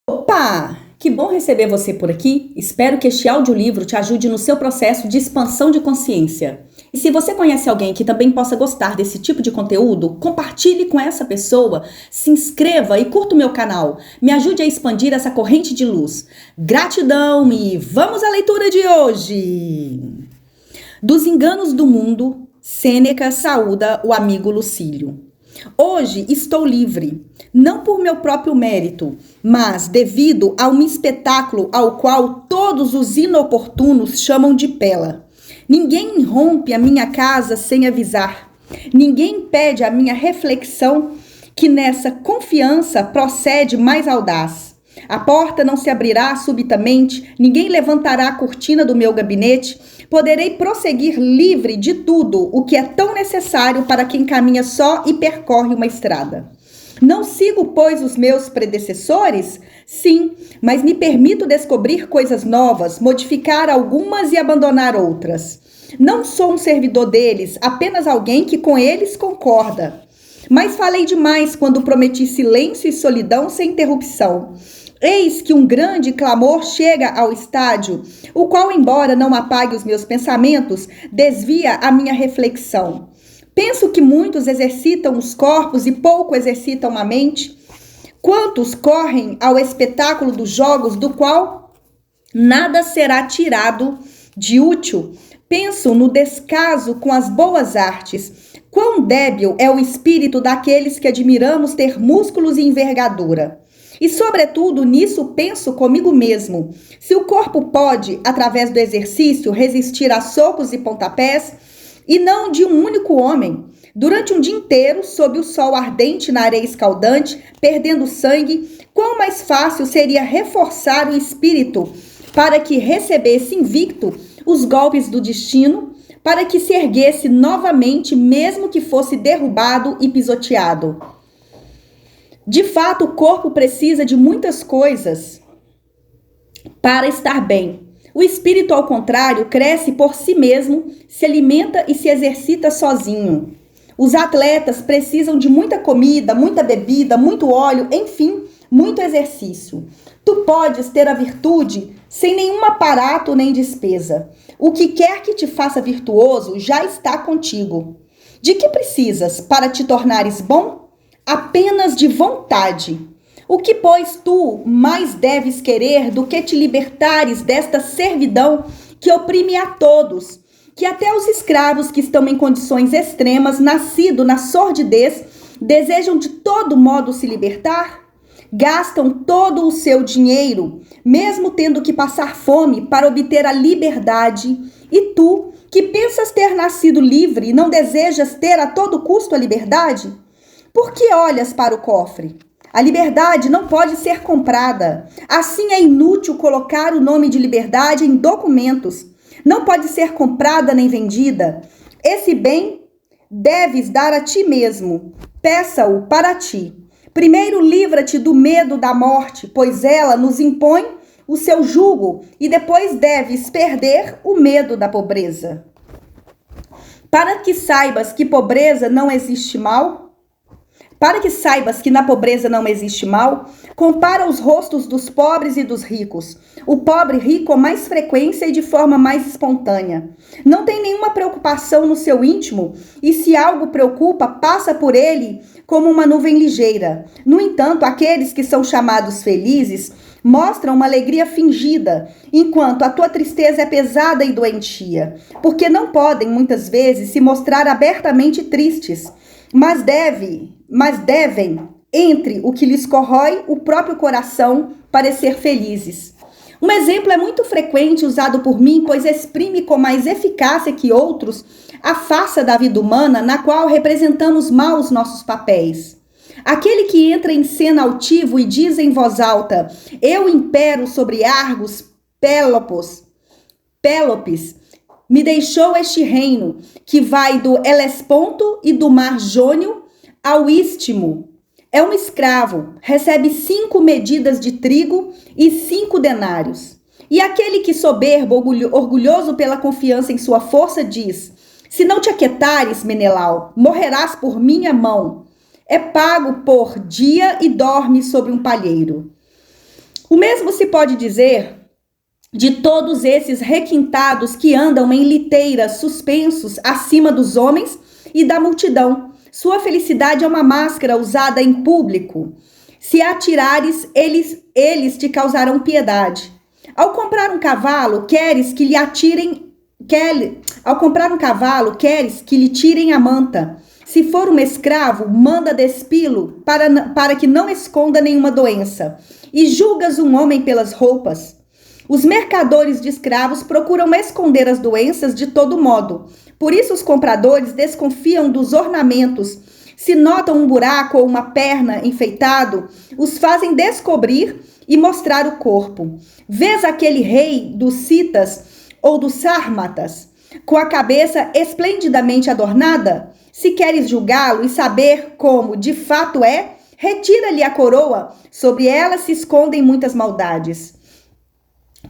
Opa! Que bom receber você por aqui. Espero que este audiolivro te ajude no seu processo de expansão de consciência. E se você conhece alguém que também possa gostar desse tipo de conteúdo, compartilhe com essa pessoa, se inscreva e curta o meu canal. Me ajude a expandir essa corrente de luz. Gratidão e vamos à leitura de hoje! Dos enganos do mundo, Sêneca saúda o amigo Lucílio. Hoje estou livre, não por meu próprio mérito, mas devido a um espetáculo ao qual todos os inoportunos chamam de pela. Ninguém rompe a minha casa sem avisar. Ninguém impede a minha reflexão, que nessa confiança procede mais audaz. A porta não se abrirá subitamente, ninguém levantará a cortina do meu gabinete. Poderei prosseguir livre de tudo o que é tão necessário para quem caminha só e percorre uma estrada. Não sigo, pois, os meus predecessores? Sim, mas me permito descobrir coisas novas, modificar algumas e abandonar outras. Não sou um servidor deles, apenas alguém que com eles concorda. Mas falei demais quando prometi silêncio e solidão sem interrupção. Eis que um grande clamor chega ao estádio, o qual, embora não apague os meus pensamentos, desvia a minha reflexão. Penso que muitos exercitam os corpos e pouco exercitam a mente. Quantos correm ao espetáculo dos jogos, do qual nada será tirado de útil? Penso no descaso com as boas artes. Quão débil é o espírito daqueles que admiramos ter músculos e envergadura. E, sobretudo, nisso penso comigo mesmo. Se o corpo pode, através do exercício, resistir a socos e pontapés, e não de um único homem, durante um dia inteiro, sob o sol ardente na areia escaldante, perdendo sangue, quão mais fácil seria reforçar o espírito para que recebesse invicto os golpes do destino, para que se erguesse novamente, mesmo que fosse derrubado e pisoteado. De fato, o corpo precisa de muitas coisas para estar bem. O espírito, ao contrário, cresce por si mesmo, se alimenta e se exercita sozinho. Os atletas precisam de muita comida, muita bebida, muito óleo, enfim, muito exercício. Tu podes ter a virtude sem nenhum aparato nem despesa. O que quer que te faça virtuoso já está contigo. De que precisas para te tornares bom? Apenas de vontade. O que, pois, tu mais deves querer do que te libertares desta servidão que oprime a todos, que até os escravos que estão em condições extremas, nascido na sordidez, desejam de todo modo se libertar? Gastam todo o seu dinheiro, mesmo tendo que passar fome para obter a liberdade. E tu, que pensas ter nascido livre, não desejas ter a todo custo a liberdade? Por que olhas para o cofre? A liberdade não pode ser comprada. Assim é inútil colocar o nome de liberdade em documentos. Não pode ser comprada nem vendida. Esse bem deves dar a ti mesmo. Peça-o para ti. Primeiro livra-te do medo da morte, pois ela nos impõe o seu jugo, e depois deves perder o medo da pobreza. Para que saibas que pobreza não existe mal, Para que saibas que na pobreza não existe mal, compara os rostos dos pobres e dos ricos. O pobre ri com mais frequência e de forma mais espontânea. Não tem nenhuma preocupação no seu íntimo, e se algo preocupa, passa por ele como uma nuvem ligeira. No entanto, aqueles que são chamados felizes mostram uma alegria fingida, enquanto a tua tristeza é pesada e doentia, porque não podem, muitas vezes, se mostrar abertamente tristes, mas devem, entre o que lhes corrói o próprio coração, parecer felizes. Um exemplo é muito frequente usado por mim, pois exprime com mais eficácia que outros a face da vida humana na qual representamos mal os nossos papéis. Aquele que entra em cena altivo e diz em voz alta: eu impero sobre Argos, Pélopes, me deixou este reino, que vai do Helesponto e do Mar Jônio ao Istmo. É um escravo, recebe 5 medidas de trigo e 5 denários. E aquele que soberbo, orgulhoso pela confiança em sua força, diz: se não te aquietares, Menelau, morrerás por minha mão. É pago por dia e dorme sobre um palheiro. O mesmo se pode dizer de todos esses requintados que andam em liteiras suspensos acima dos homens e da multidão. Sua felicidade é uma máscara usada em público. Se atirares, eles te causarão piedade. Ao comprar um cavalo, queres que lhe tirem a manta. Se for um escravo, manda despí-lo para que não esconda nenhuma doença. E julgas um homem pelas roupas. Os mercadores de escravos procuram esconder as doenças de todo modo. Por isso os compradores desconfiam dos ornamentos. Se notam um buraco ou uma perna enfeitado, os fazem descobrir e mostrar o corpo. Vês aquele rei dos citas ou dos sármatas, com a cabeça esplendidamente adornada? Se queres julgá-lo e saber como de fato é, retira-lhe a coroa, sobre ela se escondem muitas maldades.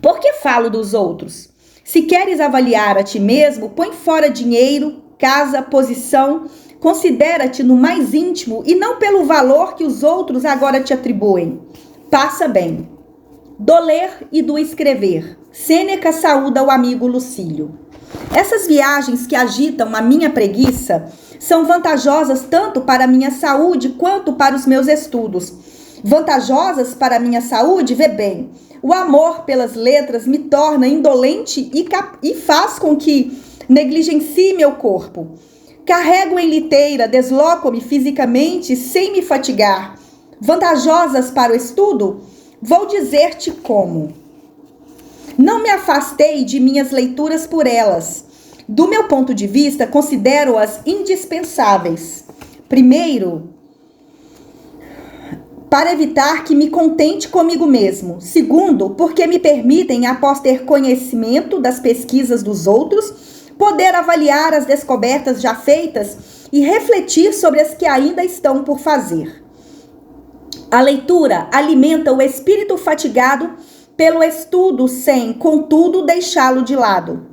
Por que falo dos outros? Se queres avaliar a ti mesmo, põe fora dinheiro, casa, posição, considera-te no mais íntimo e não pelo valor que os outros agora te atribuem. Passa bem. Do ler e do escrever. Sêneca saúda o amigo Lucílio. Essas viagens que agitam a minha preguiça são vantajosas tanto para a minha saúde quanto para os meus estudos. Vantajosas para a minha saúde, vê bem. O amor pelas letras me torna indolente e faz com que negligencie meu corpo. Carrego em liteira, desloco-me fisicamente sem me fatigar. Vantajosas para o estudo? Vou dizer-te como. Não me afastei de minhas leituras por elas. Do meu ponto de vista, considero-as indispensáveis. Primeiro, para evitar que me contente comigo mesmo. Segundo, porque me permitem, após ter conhecimento das pesquisas dos outros, poder avaliar as descobertas já feitas e refletir sobre as que ainda estão por fazer. A leitura alimenta o espírito fatigado pelo estudo sem, contudo, deixá-lo de lado.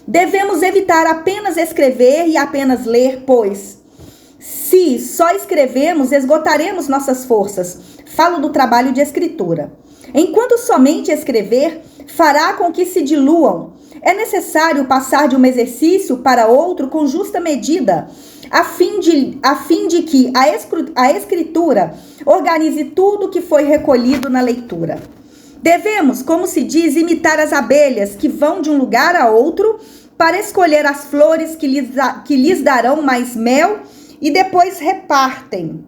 Devemos evitar apenas escrever e apenas ler, pois, se só escrevemos, esgotaremos nossas forças. Falo do trabalho de escritura. Enquanto somente escrever fará com que se diluam, é necessário passar de um exercício para outro com justa medida, a fim de que a escritura organize tudo que foi recolhido na leitura. Devemos, como se diz, imitar as abelhas que vão de um lugar a outro para escolher as flores que lhes darão mais mel e depois repartem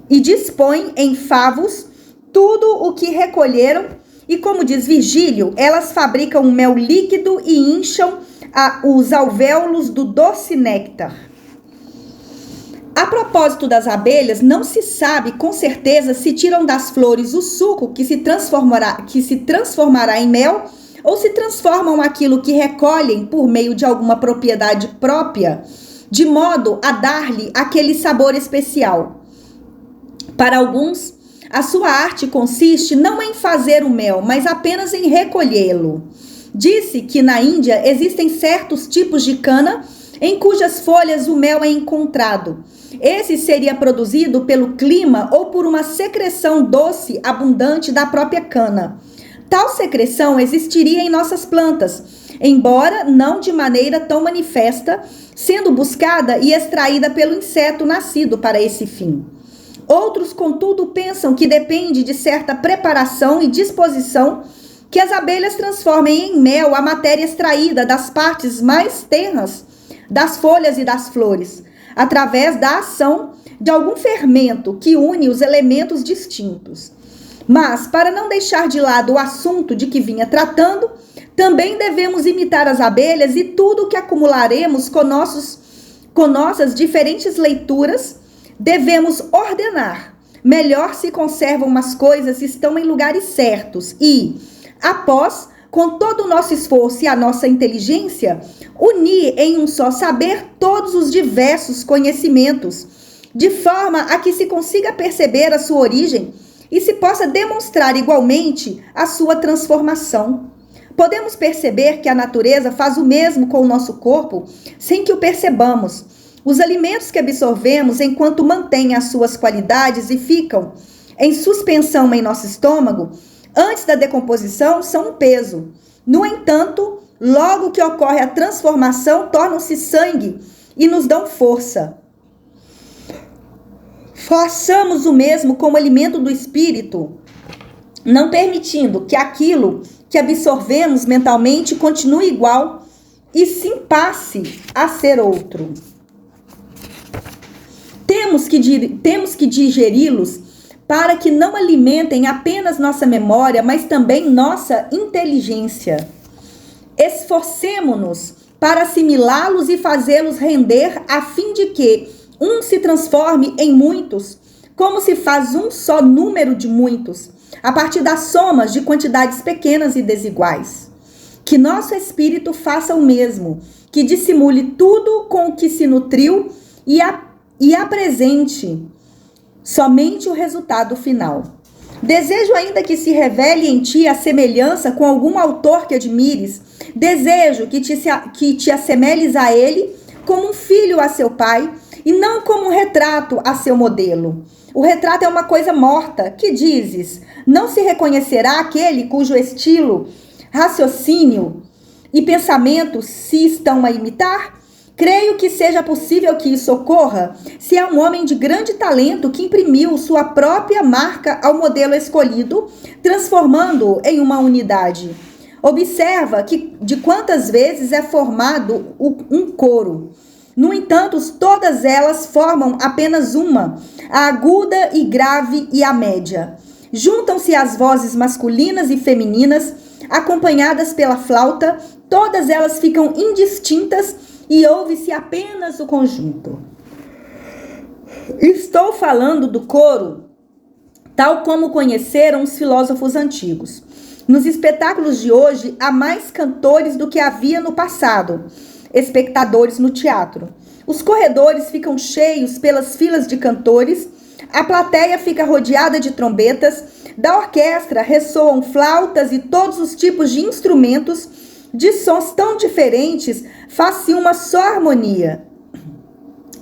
e dispõem em favos tudo o que recolheram e, como diz Virgílio, elas fabricam um mel líquido e incham os alvéolos do doce néctar. A propósito das abelhas, não se sabe com certeza se tiram das flores o suco que se transformará em mel ou se transformam aquilo que recolhem por meio de alguma propriedade própria, de modo a dar-lhe aquele sabor especial. Para alguns, a sua arte consiste não em fazer o mel, mas apenas em recolhê-lo. Disse que na Índia existem certos tipos de cana em cujas folhas o mel é encontrado. Esse seria produzido pelo clima ou por uma secreção doce abundante da própria cana. Tal secreção existiria em nossas plantas, embora não de maneira tão manifesta, sendo buscada e extraída pelo inseto nascido para esse fim. Outros, contudo, pensam que depende de certa preparação e disposição que as abelhas transformem em mel a matéria extraída das partes mais tenras das folhas e das flores, através da ação de algum fermento que une os elementos distintos. Mas, para não deixar de lado o assunto de que vinha tratando, também devemos imitar as abelhas e tudo o que acumularemos com nossas diferentes leituras, devemos ordenar. Melhor se conservam as coisas que estão em lugares certos e, após, com todo o nosso esforço e a nossa inteligência, unir em um só saber todos os diversos conhecimentos, de forma a que se consiga perceber a sua origem e se possa demonstrar igualmente a sua transformação. Podemos perceber que a natureza faz o mesmo com o nosso corpo sem que o percebamos. Os alimentos que absorvemos enquanto mantêm as suas qualidades e ficam em suspensão em nosso estômago, antes da decomposição, são um peso. No entanto, logo que ocorre a transformação, tornam-se sangue e nos dão força. Façamos o mesmo como alimento do espírito, não permitindo que aquilo que absorvemos mentalmente continue igual e sim passe a ser outro. Temos que digeri-los para que não alimentem apenas nossa memória, mas também nossa inteligência. Esforcemo-nos para assimilá-los e fazê-los render, a fim de que um se transforme em muitos, como se faz um só número de muitos, a partir das somas de quantidades pequenas e desiguais. Que nosso espírito faça o mesmo, que dissimule tudo com o que se nutriu e apresente somente o resultado final. Desejo ainda que se revele em ti a semelhança com algum autor que admires. Desejo que te assemelhes a ele como um filho a seu pai e não como um retrato a seu modelo. O retrato é uma coisa morta. Que dizes? Não se reconhecerá aquele cujo estilo, raciocínio e pensamento se estão a imitar? Creio que seja possível que isso ocorra se é um homem de grande talento que imprimiu sua própria marca ao modelo escolhido, transformando-o em uma unidade. Observa que de quantas vezes é formado um coro. No entanto, todas elas formam apenas uma, a aguda e grave e a média. Juntam-se as vozes masculinas e femininas, acompanhadas pela flauta, todas elas ficam indistintas e ouve-se apenas o conjunto. Estou falando do coro, tal como conheceram os filósofos antigos. Nos espetáculos de hoje, há mais cantores do que havia no passado, espectadores no teatro. Os corredores ficam cheios pelas filas de cantores, a plateia fica rodeada de trombetas, da orquestra ressoam flautas e todos os tipos de instrumentos, de sons tão diferentes, faz-se uma só harmonia.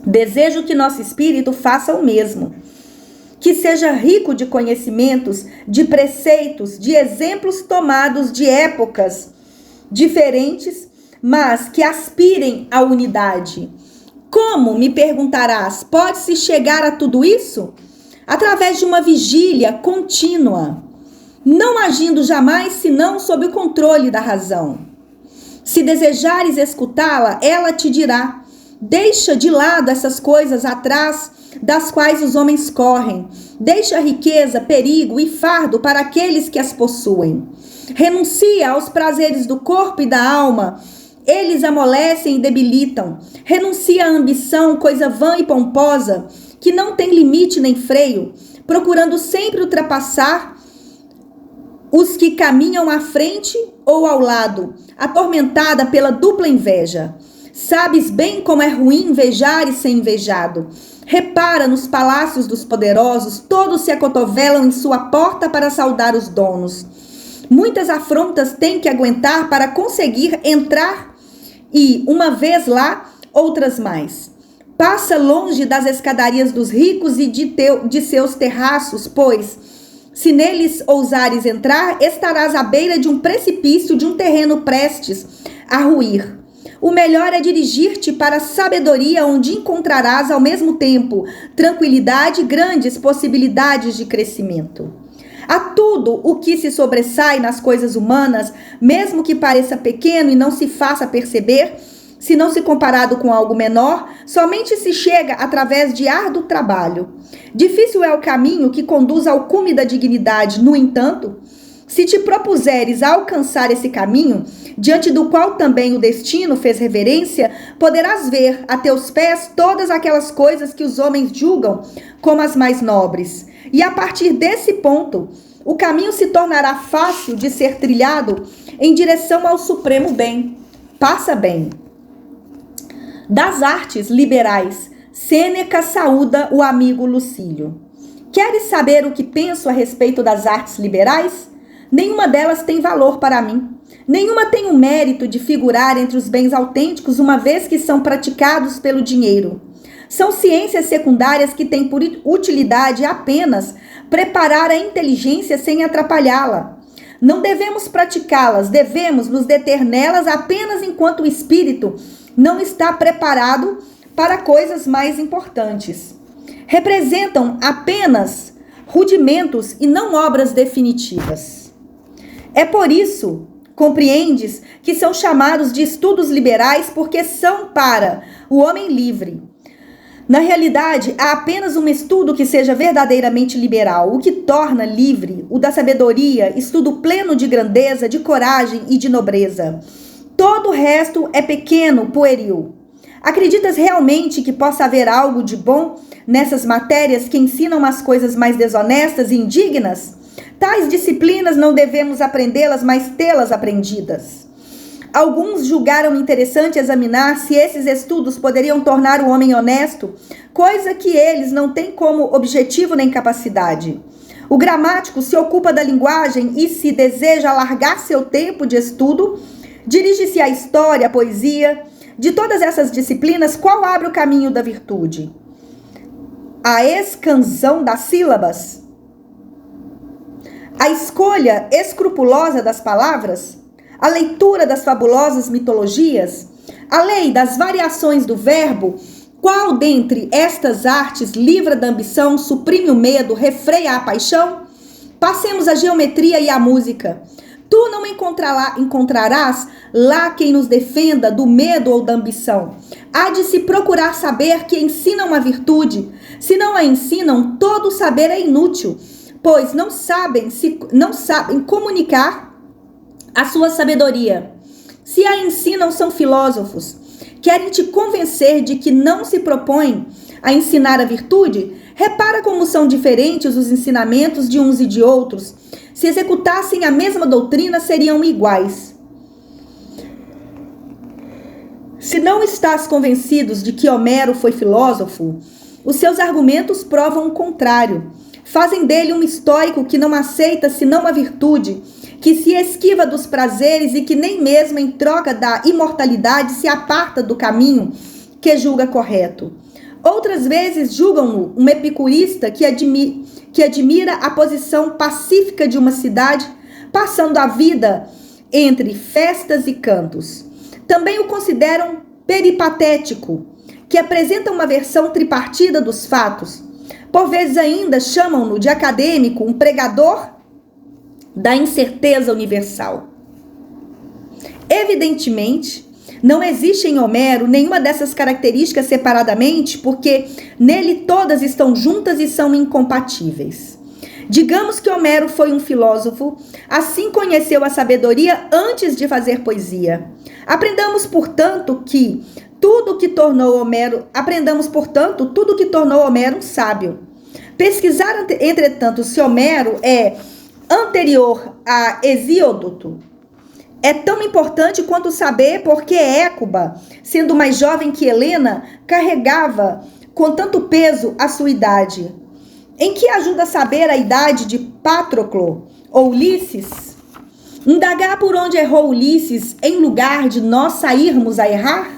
Desejo que nosso espírito faça o mesmo, que seja rico de conhecimentos, de preceitos, de exemplos tomados de épocas diferentes, mas que aspirem à unidade. Como, me perguntarás, pode-se chegar a tudo isso? Através de uma vigília contínua, não agindo jamais senão sob o controle da razão. Se desejares escutá-la, ela te dirá: deixa de lado essas coisas atrás das quais os homens correm. Deixa a riqueza, perigo e fardo para aqueles que as possuem. Renuncia aos prazeres do corpo e da alma. Eles amolecem e debilitam. Renuncia à ambição, coisa vã e pomposa, que não tem limite nem freio, procurando sempre ultrapassar os que caminham à frente ou ao lado, atormentada pela dupla inveja. Sabes bem como é ruim invejar e ser invejado. Repara nos palácios dos poderosos, todos se acotovelam em sua porta para saudar os donos. Muitas afrontas têm que aguentar para conseguir entrar e, uma vez lá, outras mais. Passa longe das escadarias dos ricos e de seus terraços, pois, se neles ousares entrar, estarás à beira de um precipício, de um terreno prestes a ruir. O melhor é dirigir-te para a sabedoria, onde encontrarás ao mesmo tempo tranquilidade e grandes possibilidades de crescimento. A tudo o que se sobressai nas coisas humanas, mesmo que pareça pequeno e não se faça perceber, se não se comparado com algo menor, somente se chega através de árduo trabalho. Difícil é o caminho que conduz ao cume da dignidade. No entanto, se te propuseres a alcançar esse caminho, diante do qual também o destino fez reverência, poderás ver a teus pés todas aquelas coisas que os homens julgam como as mais nobres. E a partir desse ponto, o caminho se tornará fácil de ser trilhado em direção ao supremo bem. Passa bem. Das artes liberais, Sêneca saúda o amigo Lucílio. Queres saber o que penso a respeito das artes liberais? Nenhuma delas tem valor para mim. Nenhuma tem o mérito de figurar entre os bens autênticos, uma vez que são praticados pelo dinheiro. São ciências secundárias que têm por utilidade apenas preparar a inteligência sem atrapalhá-la. Não devemos praticá-las, devemos nos deter nelas apenas enquanto o espírito não está preparado para coisas mais importantes. Representam apenas rudimentos e não obras definitivas. É por isso, compreendes, que são chamados de estudos liberais, porque são para o homem livre. Na realidade, há apenas um estudo que seja verdadeiramente liberal, o que torna livre, o da sabedoria, estudo pleno de grandeza, de coragem e de nobreza. Todo o resto é pequeno, pueril. Acreditas realmente que possa haver algo de bom nessas matérias que ensinam as coisas mais desonestas e indignas? Tais disciplinas não devemos aprendê-las, mas tê-las aprendidas. Alguns julgaram interessante examinar se esses estudos poderiam tornar o homem honesto, coisa que eles não têm como objetivo nem capacidade. O gramático se ocupa da linguagem e, se deseja alargar seu tempo de estudo, dirige-se à história, à poesia. De todas essas disciplinas, qual abre o caminho da virtude? A excansão das sílabas? A escolha escrupulosa das palavras? A leitura das fabulosas mitologias? A lei das variações do verbo? Qual dentre estas artes livra da ambição, suprime o medo, refreia a paixão? Passemos à geometria e à música. Tu não encontrarás lá quem nos defenda do medo ou da ambição. Há de se procurar saber que ensinam a virtude. Se não a ensinam, todo saber é inútil, pois não sabem comunicar a sua sabedoria. Se a ensinam, são filósofos. Querem te convencer de que não se propõem a ensinar a virtude? Repara como são diferentes os ensinamentos de uns e de outros. Se executassem a mesma doutrina, seriam iguais. Se não estás convencidos de que Homero foi filósofo, os seus argumentos provam o contrário. Fazem dele um estoico que não aceita senão a virtude, que se esquiva dos prazeres e que nem mesmo em troca da imortalidade se aparta do caminho que julga correto. Outras vezes julgam-no um epicurista que admira a posição pacífica de uma cidade, passando a vida entre festas e cantos. Também o consideram peripatético, que apresenta uma versão tripartida dos fatos. Por vezes ainda chamam-no de acadêmico, um pregador da incerteza universal. Evidentemente, não existe em Homero nenhuma dessas características separadamente, porque nele todas estão juntas e são incompatíveis. Digamos que Homero foi um filósofo, assim conheceu a sabedoria antes de fazer poesia. Aprendamos, portanto, tudo que tornou Homero um sábio. Pesquisar, entretanto, se Homero é anterior a Hesíodo é tão importante quanto saber por que Écuba, sendo mais jovem que Helena, carregava com tanto peso a sua idade. Em que ajuda a saber a idade de Patroclo ou Ulisses? Indagar por onde errou Ulisses em lugar de nós sairmos a errar?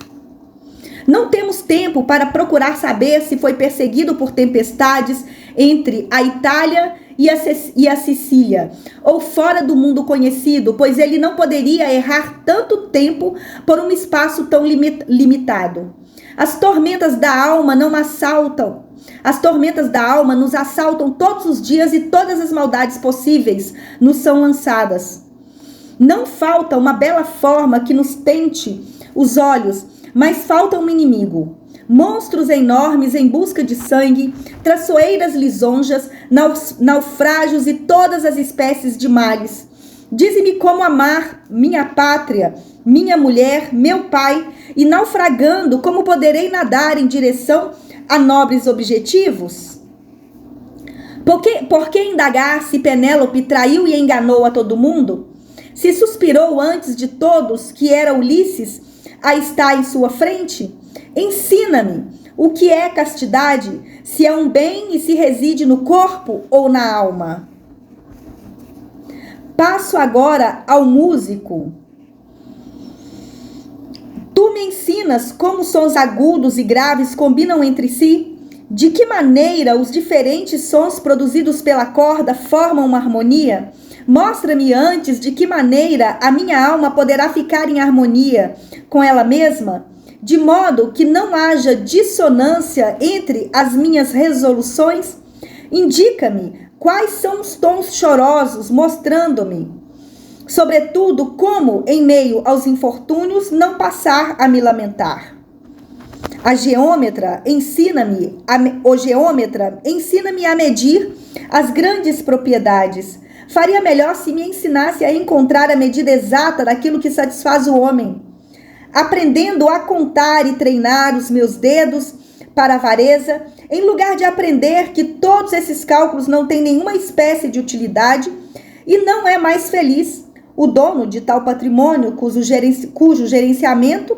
Não temos tempo para procurar saber se foi perseguido por tempestades entre a Itália e a Sicília, ou fora do mundo conhecido, pois ele não poderia errar tanto tempo por um espaço tão limitado. As tormentas da alma nos assaltam todos os dias e todas as maldades possíveis nos são lançadas. Não falta uma bela forma que nos tente os olhos, mas falta um inimigo. Monstros enormes em busca de sangue, traiçoeiras lisonjas, naufrágios e todas as espécies de males. Dize-me como amar minha pátria, minha mulher, meu pai, e naufragando, como poderei nadar em direção a nobres objetivos? Por que indagar se Penélope traiu e enganou a todo mundo? Se suspirou antes de todos que era Ulisses a estar em sua frente? Ensina-me o que é castidade, se é um bem e se reside no corpo ou na alma. Passo agora ao músico. Tu me ensinas como sons agudos e graves combinam entre si? De que maneira os diferentes sons produzidos pela corda formam uma harmonia? Mostra-me antes de que maneira a minha alma poderá ficar em harmonia com ela mesma, de modo que não haja dissonância entre as minhas resoluções. Indica-me quais são os tons chorosos, mostrando-me, sobretudo, como, em meio aos infortúnios, não passar a me lamentar. O geômetra, ensina-me a medir as grandes propriedades. Faria melhor se me ensinasse a encontrar a medida exata daquilo que satisfaz o homem. Aprendendo a contar e treinar os meus dedos para a avareza, em lugar de aprender que todos esses cálculos não têm nenhuma espécie de utilidade, e não é mais feliz o dono de tal patrimônio cujo gerenciamento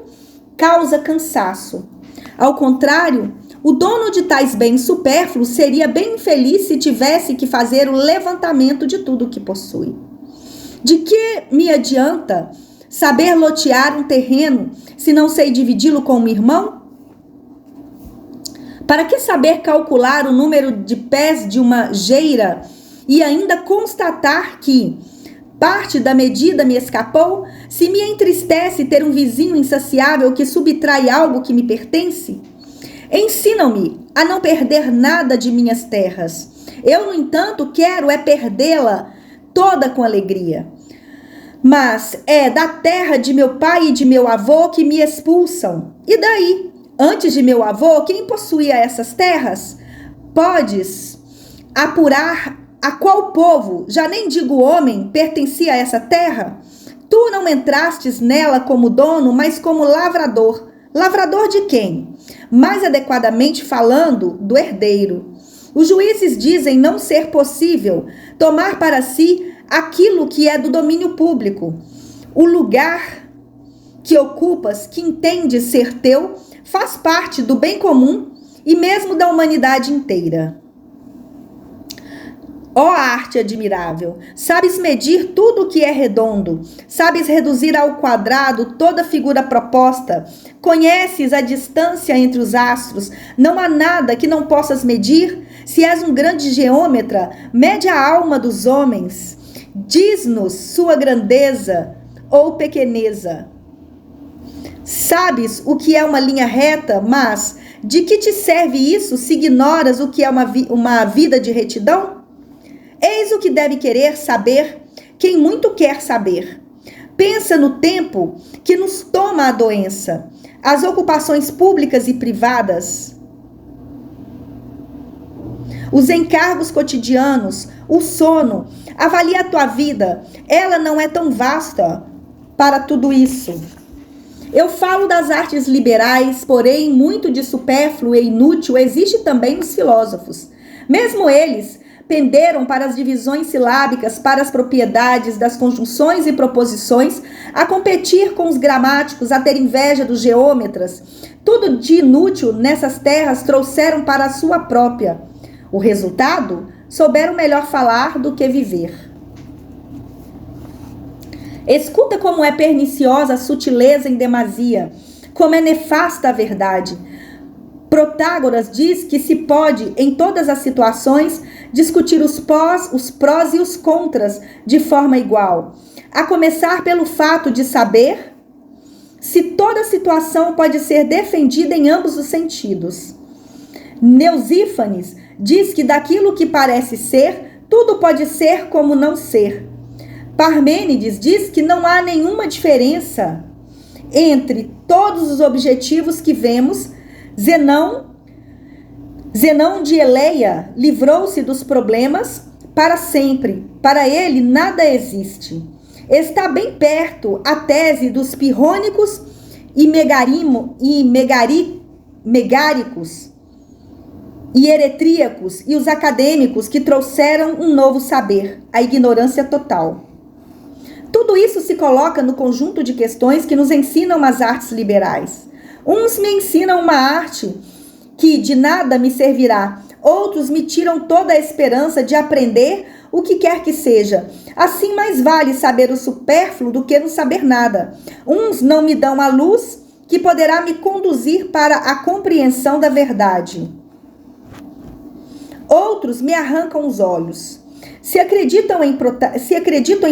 causa cansaço. Ao contrário, o dono de tais bens supérfluos seria bem infeliz se tivesse que fazer o levantamento de tudo o que possui. De que me adianta saber lotear um terreno se não sei dividi-lo com um irmão? Para que saber calcular o número de pés de uma geira e ainda constatar que parte da medida me escapou, se me entristece ter um vizinho insaciável que subtrai algo que me pertence? Ensinam-me a não perder nada de minhas terras. Eu, no entanto, quero perdê-la toda com alegria. Mas é da terra de meu pai e de meu avô que me expulsam. E daí? Antes de meu avô, quem possuía essas terras? Podes apurar a qual povo, já nem digo homem, pertencia a essa terra? Tu não entrastes nela como dono, mas como lavrador. Lavrador de quem? Mais adequadamente falando, do herdeiro. Os juízes dizem não ser possível tomar para si aquilo que é do domínio público. O lugar que ocupas, que entendes ser teu, faz parte do bem comum e mesmo da humanidade inteira. Ó arte admirável, sabes medir tudo o que é redondo, sabes reduzir ao quadrado toda figura proposta, conheces a distância entre os astros, não há nada que não possas medir. Se és um grande geômetra, mede a alma dos homens, diz-nos sua grandeza ou pequeneza. Sabes o que é uma linha reta, mas de que te serve isso se ignoras o que é uma vida de retidão? Eis o que deve querer saber quem muito quer saber. Pensa no tempo que nos toma a doença, as ocupações públicas e privadas, os encargos cotidianos, o sono. Avalia a tua vida, ela não é tão vasta para tudo isso. Eu falo das artes liberais, porém muito de supérfluo e inútil existe também nos filósofos. Mesmo eles penderam para as divisões silábicas, para as propriedades das conjunções e proposições, a competir com os gramáticos, a ter inveja dos geômetras. Tudo de inútil nessas terras trouxeram para a sua própria. O resultado? Souberam melhor falar do que viver. Escuta como é perniciosa a sutileza em demasia, como é nefasta a verdade. Protágoras diz que se pode, em todas as situações, discutir os prós e os contras de forma igual. A começar pelo fato de saber se toda situação pode ser defendida em ambos os sentidos. Neusífanes diz que daquilo que parece ser, tudo pode ser como não ser. Parmênides diz que não há nenhuma diferença entre todos os objetivos que vemos. Zenão de Eleia livrou-se dos problemas para sempre. Para ele, nada existe. Está bem perto a tese dos pirrônicos e megáricos e eretríacos e os acadêmicos que trouxeram um novo saber, a ignorância total. Tudo isso se coloca no conjunto de questões que nos ensinam as artes liberais. Uns me ensinam uma arte que de nada me servirá, outros me tiram toda a esperança de aprender o que quer que seja. Assim, mais vale saber o supérfluo do que não saber nada. Uns não me dão a luz que poderá me conduzir para a compreensão da verdade. Outros me arrancam os olhos. Se acreditam em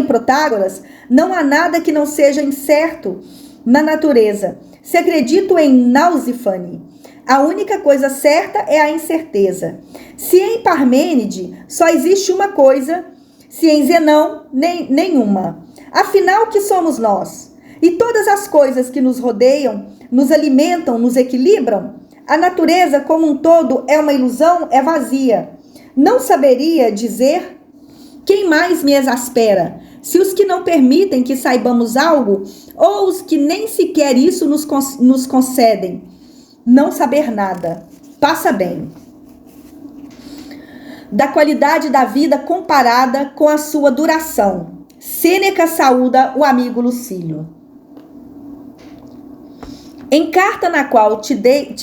Protágoras, não há nada que não seja incerto na natureza. Se acredito em Nausifane, a única coisa certa é a incerteza. Se em Parmênide só existe uma coisa, se em Zenão, nenhuma. Afinal, que somos nós? E todas as coisas que nos rodeiam, nos alimentam, nos equilibram? A natureza como um todo é uma ilusão, é vazia. Não saberia dizer quem mais me exaspera, se os que não permitem que saibamos algo, ou os que nem sequer isso nos concedem. Não saber nada. Passa bem. Da qualidade da vida comparada com a sua duração. Sêneca saúda o amigo Lucílio. Em carta na qual te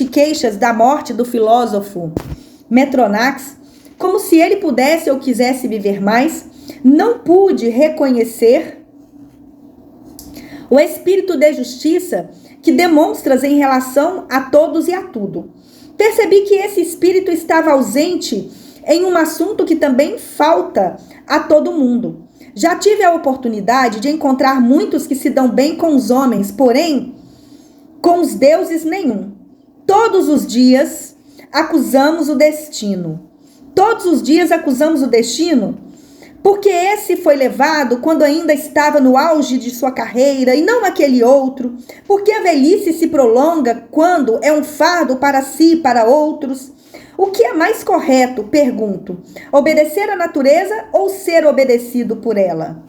queixas da morte do filósofo Metronax, como se ele pudesse ou quisesse viver mais, não pude reconhecer o espírito de justiça que demonstras em relação a todos e a tudo. Percebi que esse espírito estava ausente em um assunto que também falta a todo mundo. Já tive a oportunidade de encontrar muitos que se dão bem com os homens, porém, com os deuses nenhum. Todos os dias acusamos o destino. Todos os dias acusamos o destino porque esse foi levado quando ainda estava no auge de sua carreira e não aquele outro, porque a velhice se prolonga quando é um fardo para si e para outros. O que é mais correto, pergunto, obedecer à natureza ou ser obedecido por ela?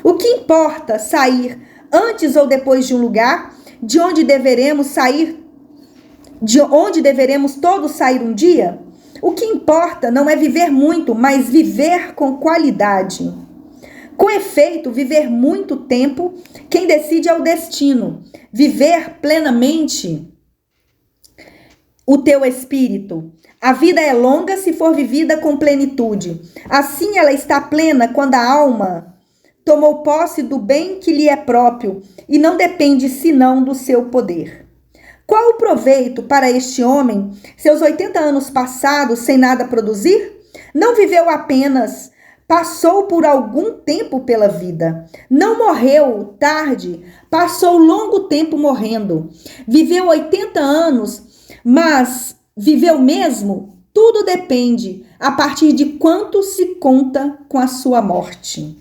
O que importa sair antes ou depois de um lugar de onde deveremos todos sair um dia? O que importa não é viver muito, mas viver com qualidade. Com efeito, viver muito tempo, quem decide é o destino. Viver plenamente o teu espírito. A vida é longa se for vivida com plenitude. Assim ela está plena quando a alma tomou posse do bem que lhe é próprio e não depende senão do seu poder. Qual o proveito para este homem, seus 80 anos passados sem nada produzir? Não viveu apenas, passou por algum tempo pela vida. Não morreu tarde, passou longo tempo morrendo. Viveu 80 anos, mas viveu mesmo? Tudo depende a partir de quanto se conta com a sua morte.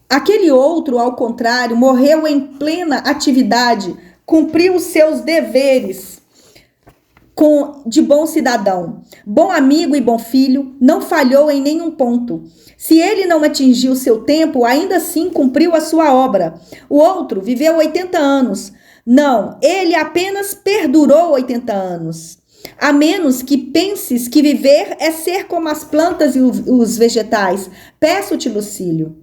Aquele outro, ao contrário, morreu em plena atividade, cumpriu os seus deveres de bom cidadão, bom amigo e bom filho, não falhou em nenhum ponto. Se ele não atingiu seu tempo, ainda assim cumpriu a sua obra. O outro viveu 80 anos. Não, ele apenas perdurou 80 anos. A menos que penses que viver é ser como as plantas e os vegetais. Peço-te, Lucílio,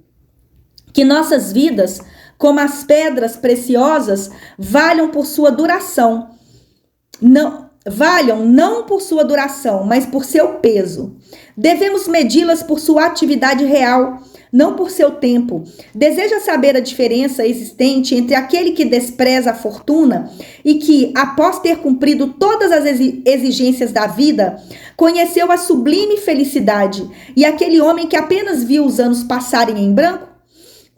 que nossas vidas, como as pedras preciosas, valham por sua duração. Não por sua duração, mas por seu peso. Devemos medi-las por sua atividade real, não por seu tempo. Deseja saber a diferença existente entre aquele que despreza a fortuna e que, após ter cumprido todas as exigências da vida, conheceu a sublime felicidade, e aquele homem que apenas viu os anos passarem em branco?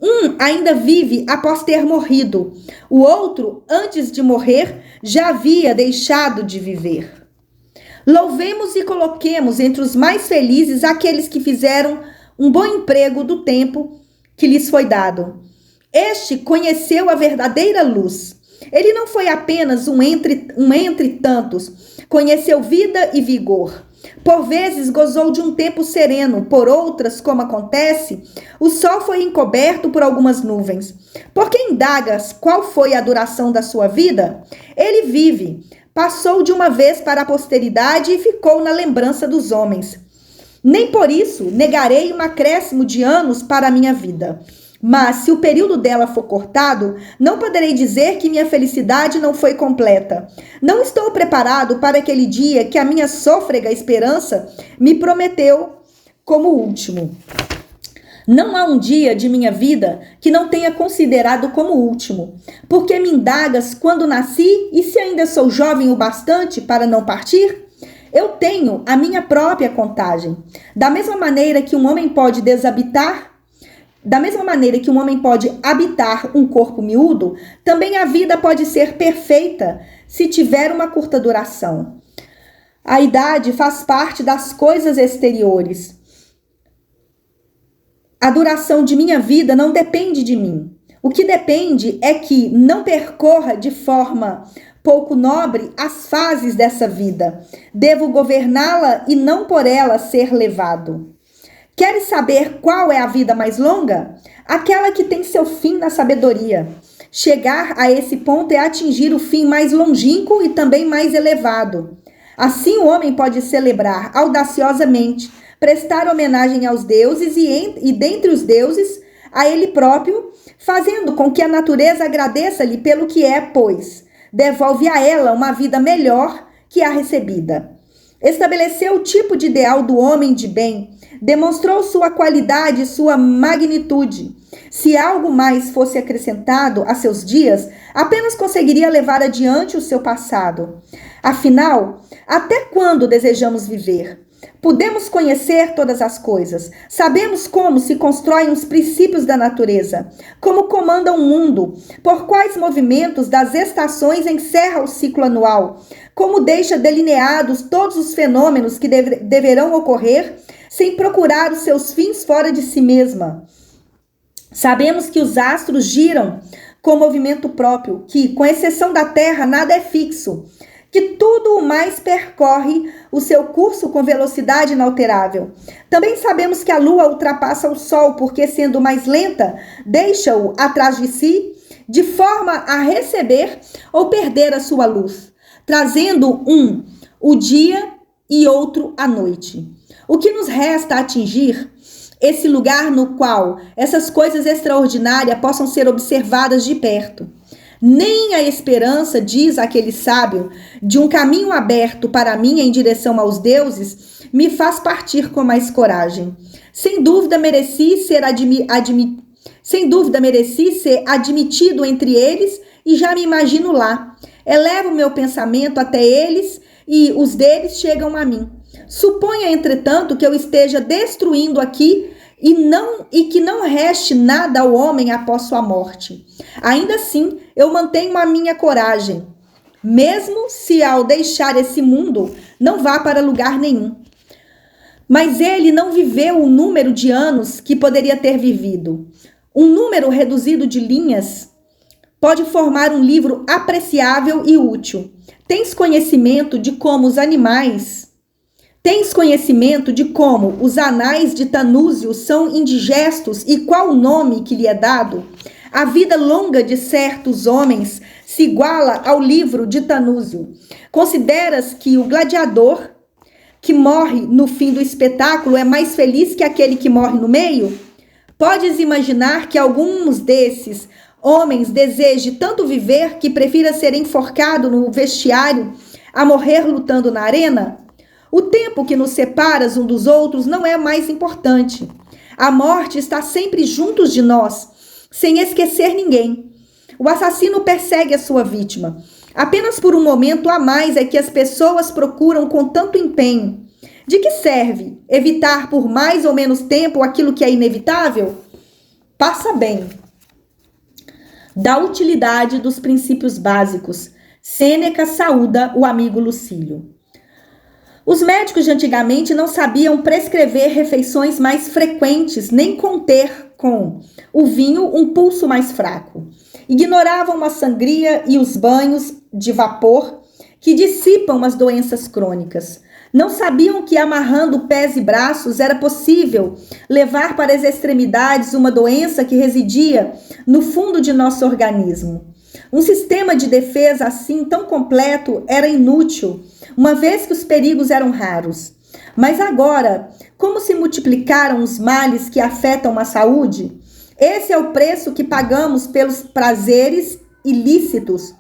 Um ainda vive após ter morrido. O outro, antes de morrer, já havia deixado de viver. Louvemos e coloquemos entre os mais felizes aqueles que fizeram um bom emprego do tempo que lhes foi dado. Este conheceu a verdadeira luz. Ele não foi apenas um entre tantos. Conheceu vida e vigor. Por vezes gozou de um tempo sereno, por outras, como acontece, o sol foi encoberto por algumas nuvens. Por que indagas qual foi a duração da sua vida? Ele vive, passou de uma vez para a posteridade e ficou na lembrança dos homens. Nem por isso negarei um acréscimo de anos para a minha vida. Mas, se o período dela for cortado, não poderei dizer que minha felicidade não foi completa. Não estou preparado para aquele dia que a minha sôfrega esperança me prometeu como último. Não há um dia de minha vida que não tenha considerado como último. Porque me indagas quando nasci e se ainda sou jovem o bastante para não partir? Eu tenho a minha própria contagem. Da mesma maneira que um homem pode habitar um corpo miúdo, também a vida pode ser perfeita se tiver uma curta duração. A idade faz parte das coisas exteriores. A duração de minha vida não depende de mim. O que depende é que não percorra de forma pouco nobre as fases dessa vida. Devo governá-la e não por ela ser levado. Queres saber qual é a vida mais longa? Aquela que tem seu fim na sabedoria. Chegar a esse ponto é atingir o fim mais longínquo e também mais elevado. Assim o homem pode celebrar audaciosamente, prestar homenagem aos deuses e dentre os deuses, a ele próprio, fazendo com que a natureza agradeça-lhe pelo que é, pois devolve a ela uma vida melhor que a recebida. Estabeleceu o tipo de ideal do homem de bem, demonstrou sua qualidade e sua magnitude. Se algo mais fosse acrescentado a seus dias, apenas conseguiria levar adiante o seu passado. Afinal, até quando desejamos viver? Podemos conhecer todas as coisas. Sabemos como se constroem os princípios da natureza, como comanda o mundo, por quais movimentos das estações encerra o ciclo anual, como deixa delineados todos os fenômenos que deverão ocorrer sem procurar os seus fins fora de si mesma. Sabemos que os astros giram com movimento próprio, que, com exceção da Terra, nada é fixo, que tudo o mais percorre o seu curso com velocidade inalterável. Também sabemos que a Lua ultrapassa o Sol, porque, sendo mais lenta, deixa-o atrás de si, de forma a receber ou perder a sua luz, trazendo um o dia e outro a noite. O que nos resta atingir esse lugar no qual essas coisas extraordinárias possam ser observadas de perto. Nem a esperança, diz aquele sábio, de um caminho aberto para mim em direção aos deuses, me faz partir com mais coragem. Sem dúvida mereci ser admitido entre eles e já me imagino lá. Elevo meu pensamento até eles e os deles chegam a mim. Suponha, entretanto, que eu esteja destruindo aqui e que não reste nada ao homem após sua morte. Ainda assim, eu mantenho a minha coragem, mesmo se ao deixar esse mundo não vá para lugar nenhum. Mas ele não viveu o número de anos que poderia ter vivido. Um número reduzido de linhas pode formar um livro apreciável e útil. Tens conhecimento de como os anais de Tanúzio são indigestos e qual o nome que lhe é dado? A vida longa de certos homens se iguala ao livro de Tanúzio. Consideras que o gladiador que morre no fim do espetáculo é mais feliz que aquele que morre no meio? Podes imaginar que alguns desses homens desejem tanto viver que prefira ser enforcado no vestiário a morrer lutando na arena? O tempo que nos separa uns dos outros não é mais importante. A morte está sempre junto de nós, sem esquecer ninguém. O assassino persegue a sua vítima. Apenas por um momento a mais é que as pessoas procuram com tanto empenho. De que serve evitar por mais ou menos tempo aquilo que é inevitável? Passa bem. Da utilidade dos princípios básicos, Sêneca saúda o amigo Lucílio. Os médicos de antigamente não sabiam prescrever refeições mais frequentes, nem conter com o vinho um pulso mais fraco. Ignoravam a sangria e os banhos de vapor que dissipam as doenças crônicas. Não sabiam que amarrando pés e braços era possível levar para as extremidades uma doença que residia no fundo de nosso organismo. Um sistema de defesa assim tão completo era inútil, uma vez que os perigos eram raros. Mas agora, como se multiplicaram os males que afetam a saúde? Esse é o preço que pagamos pelos prazeres ilícitos.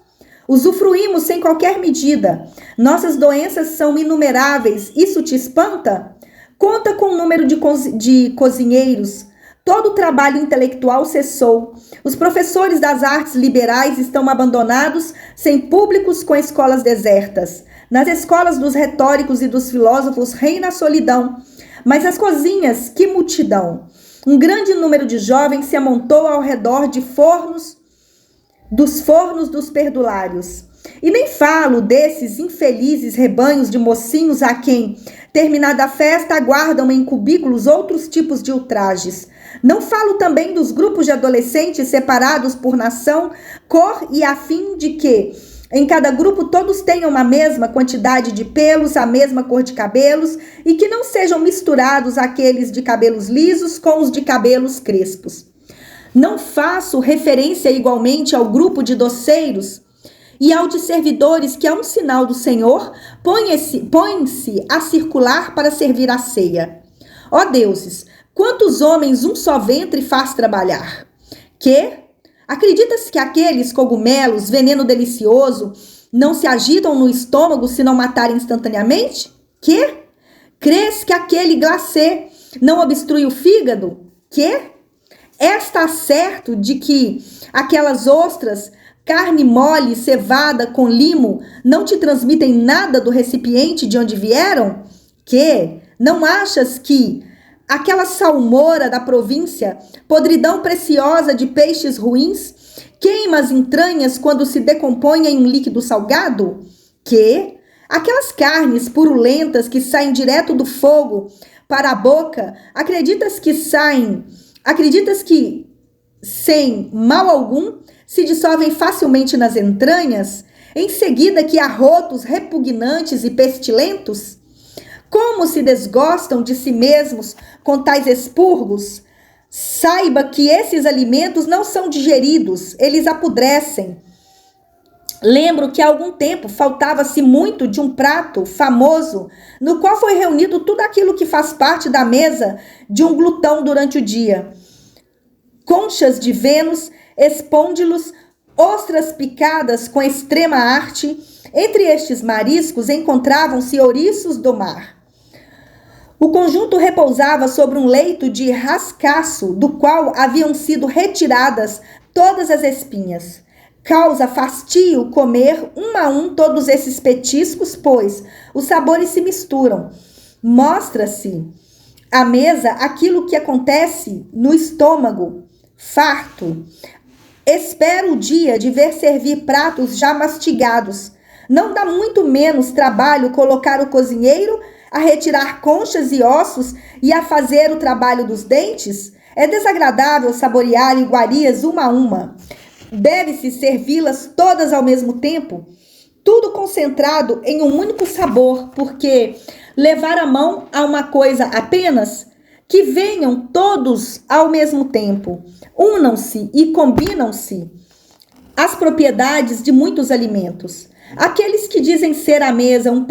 Usufruímos sem qualquer medida. Nossas doenças são inumeráveis. Isso te espanta? Conta com o número de cozinheiros. Todo o trabalho intelectual cessou. Os professores das artes liberais estão abandonados, sem públicos, com escolas desertas. Nas escolas dos retóricos e dos filósofos reina a solidão, mas nas cozinhas, que multidão! Um grande número de jovens se amontou ao redor dos fornos dos perdulários. E nem falo desses infelizes rebanhos de mocinhos a quem, terminada a festa, aguardam em cubículos outros tipos de ultrajes. Não falo também dos grupos de adolescentes separados por nação, cor e a fim de que, em cada grupo, todos tenham a mesma quantidade de pelos, a mesma cor de cabelos e que não sejam misturados aqueles de cabelos lisos com os de cabelos crespos. Não faço referência igualmente ao grupo de doceiros e ao de servidores que, a um sinal do Senhor, põe-se a circular para servir a ceia. Ó deuses, quantos homens um só ventre faz trabalhar? Acreditas que aqueles cogumelos, veneno delicioso, não se agitam no estômago se não matarem instantaneamente? Crês que aquele glacê não obstrui o fígado? Está certo de que aquelas ostras, carne mole, cevada com limo, não te transmitem nada do recipiente de onde vieram? Não achas que aquela salmoura da província, podridão preciosa de peixes ruins, queima as entranhas quando se decompõe em um líquido salgado? Aquelas carnes purulentas que saem direto do fogo para a boca, acreditas que, sem mal algum, se dissolvem facilmente nas entranhas, em seguida que há rotos repugnantes e pestilentos? Como se desgostam de si mesmos com tais expurgos? Saiba que esses alimentos não são digeridos, eles apodrecem. Lembro que há algum tempo faltava-se muito de um prato famoso, no qual foi reunido tudo aquilo que faz parte da mesa de um glutão durante o dia. Conchas de Vênus, espôndilos, ostras picadas com extrema arte. Entre estes mariscos encontravam-se ouriços do mar. O conjunto repousava sobre um leito de rascaço, do qual haviam sido retiradas todas as espinhas. Causa fastio comer um a um todos esses petiscos, pois os sabores se misturam. Mostra-se à mesa aquilo que acontece no estômago, farto. Espero o dia de ver servir pratos já mastigados. Não dá muito menos trabalho colocar o cozinheiro a retirar conchas e ossos e a fazer o trabalho dos dentes? É desagradável saborear iguarias uma a uma. Deve-se servi-las todas ao mesmo tempo, tudo concentrado em um único sabor, porque levar a mão a uma coisa apenas, que venham todos ao mesmo tempo, unam-se e combinam-se as propriedades de muitos alimentos. Aqueles que dizem ser a mesa um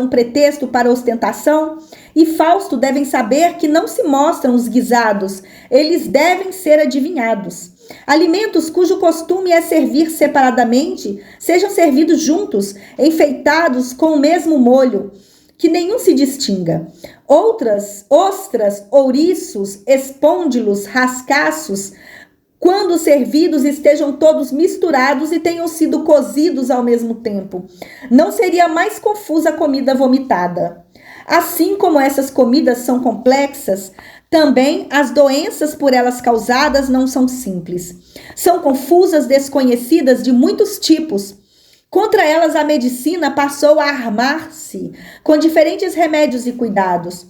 pretexto para ostentação e Fausto devem saber que não se mostram os guisados, eles devem ser adivinhados. Alimentos cujo costume é servir separadamente, sejam servidos juntos, enfeitados com o mesmo molho, que nenhum se distinga. Ostras, ouriços, espôndilos, rascaços, quando servidos estejam todos misturados e tenham sido cozidos ao mesmo tempo. Não seria mais confusa a comida vomitada. Assim como essas comidas são complexas, também as doenças por elas causadas não são simples. São confusas, desconhecidas, de muitos tipos. Contra elas a medicina passou a armar-se com diferentes remédios e cuidados.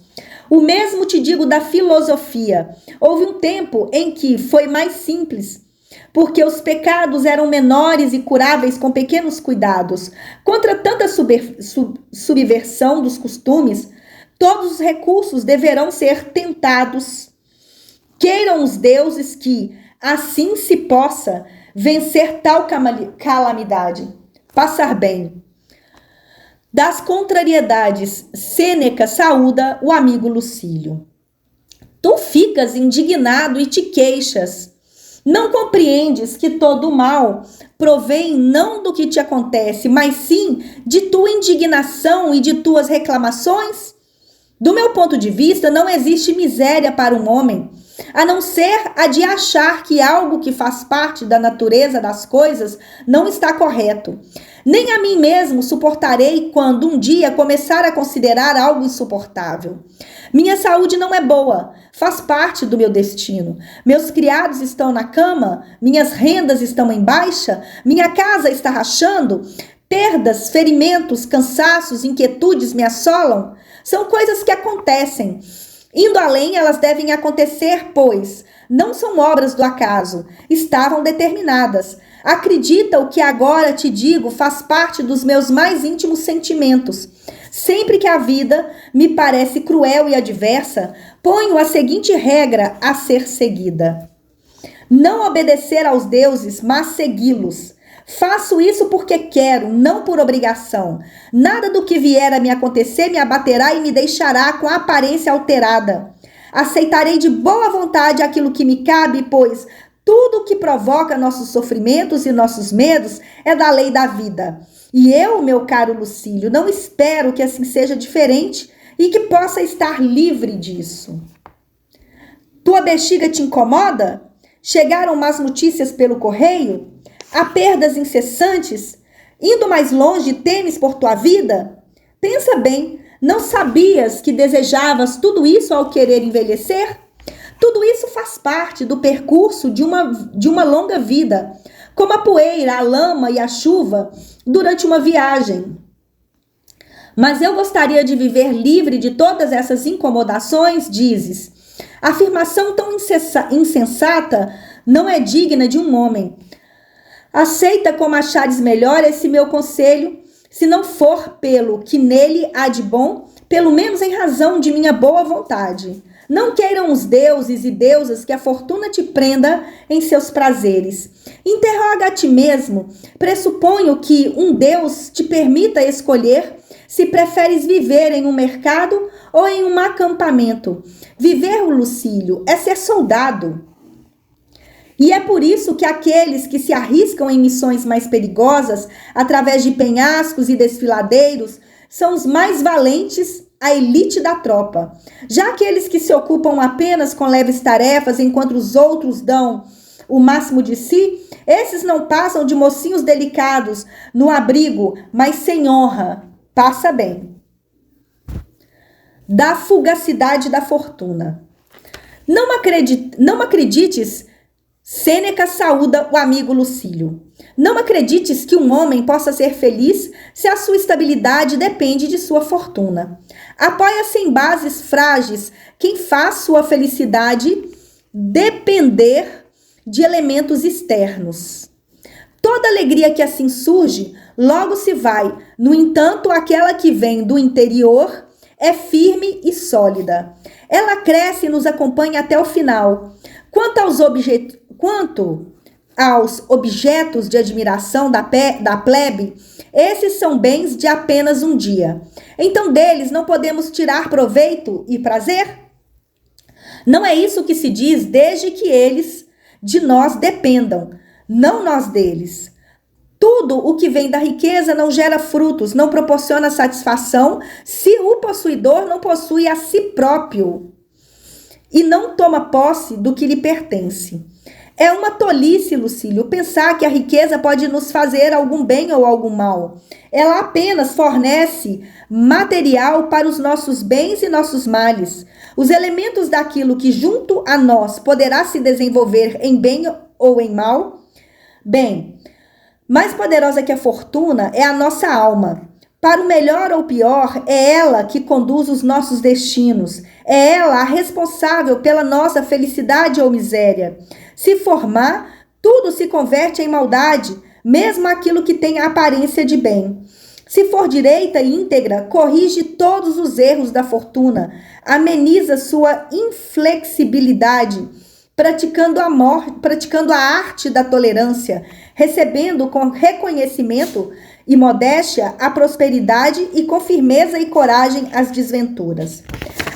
O mesmo te digo da filosofia. Houve um tempo em que foi mais simples, porque os pecados eram menores e curáveis com pequenos cuidados. Contra tanta subversão dos costumes, todos os recursos deverão ser tentados. Queiram os deuses que, assim se possa, vencer tal calamidade. Passar bem. Das contrariedades, Sêneca saúda o amigo Lucílio. Tu ficas indignado e te queixas. Não compreendes que todo o mal provém não do que te acontece, mas sim de tua indignação e de tuas reclamações? Do meu ponto de vista, não existe miséria para um homem, a não ser a de achar que algo que faz parte da natureza das coisas não está correto. Nem a mim mesmo suportarei quando um dia começar a considerar algo insuportável. Minha saúde não é boa, faz parte do meu destino. Meus criados estão na cama, minhas rendas estão em baixa, minha casa está rachando, perdas, ferimentos, cansaços, inquietudes me assolam. São coisas que acontecem. Indo além, elas devem acontecer, pois não são obras do acaso, estavam determinadas. Acredita o que agora te digo faz parte dos meus mais íntimos sentimentos. Sempre que a vida me parece cruel e adversa, ponho a seguinte regra a ser seguida: não obedecer aos deuses, mas segui-los. Faço isso porque quero, não por obrigação. Nada do que vier a me acontecer me abaterá e me deixará com a aparência alterada. Aceitarei de boa vontade aquilo que me cabe, pois tudo o que provoca nossos sofrimentos e nossos medos é da lei da vida. E eu, meu caro Lucílio, não espero que assim seja diferente e que possa estar livre disso. Tua bexiga te incomoda? Chegaram más notícias pelo correio? Há perdas incessantes? Indo mais longe, temes por tua vida? Pensa bem, não sabias que desejavas tudo isso ao querer envelhecer? Tudo isso faz parte do percurso de uma longa vida, como a poeira, a lama e a chuva durante uma viagem. Mas eu gostaria de viver livre de todas essas incomodações, dizes. A afirmação tão insensata não é digna de um homem. Aceita como achares melhor esse meu conselho, se não for pelo que nele há de bom, pelo menos em razão de minha boa vontade. Não queiram os deuses e deusas que a fortuna te prenda em seus prazeres. Interroga a ti mesmo. Pressuponho que um Deus te permita escolher se preferes viver em um mercado ou em um acampamento. Viver, Lucílio, é ser soldado. E é por isso que aqueles que se arriscam em missões mais perigosas, através de penhascos e desfiladeiros, são os mais valentes, a elite da tropa. Já aqueles que se ocupam apenas com leves tarefas, enquanto os outros dão o máximo de si, esses não passam de mocinhos delicados no abrigo, mas sem honra. Passa bem. Da fugacidade da fortuna. Não acredites, Sêneca saúda o amigo Lucílio. Não acredites que um homem possa ser feliz se a sua estabilidade depende de sua fortuna. Apoia-se em bases frágeis quem faz sua felicidade depender de elementos externos. Toda alegria que assim surge, logo se vai. No entanto, aquela que vem do interior é firme e sólida. Ela cresce e nos acompanha até o final. Quanto aos objetos de admiração da plebe, esses são bens de apenas um dia. Então deles não podemos tirar proveito e prazer? Não é isso que se diz desde que eles de nós dependam, não nós deles. Tudo o que vem da riqueza não gera frutos, não proporciona satisfação se o possuidor não possui a si próprio e não toma posse do que lhe pertence. É uma tolice, Lucílio, pensar que a riqueza pode nos fazer algum bem ou algum mal. Ela apenas fornece material para os nossos bens e nossos males. Os elementos daquilo que junto a nós poderá se desenvolver em bem ou em mal. Bem, mais poderosa que a fortuna é a nossa alma. Para o melhor ou pior, é ela que conduz os nossos destinos. É ela a responsável pela nossa felicidade ou miséria. Se for má, tudo se converte em maldade, mesmo aquilo que tem a aparência de bem. Se for direita e íntegra, corrige todos os erros da fortuna, ameniza sua inflexibilidade, praticando a arte da tolerância, recebendo com reconhecimento e modéstia a prosperidade e com firmeza e coragem as desventuras.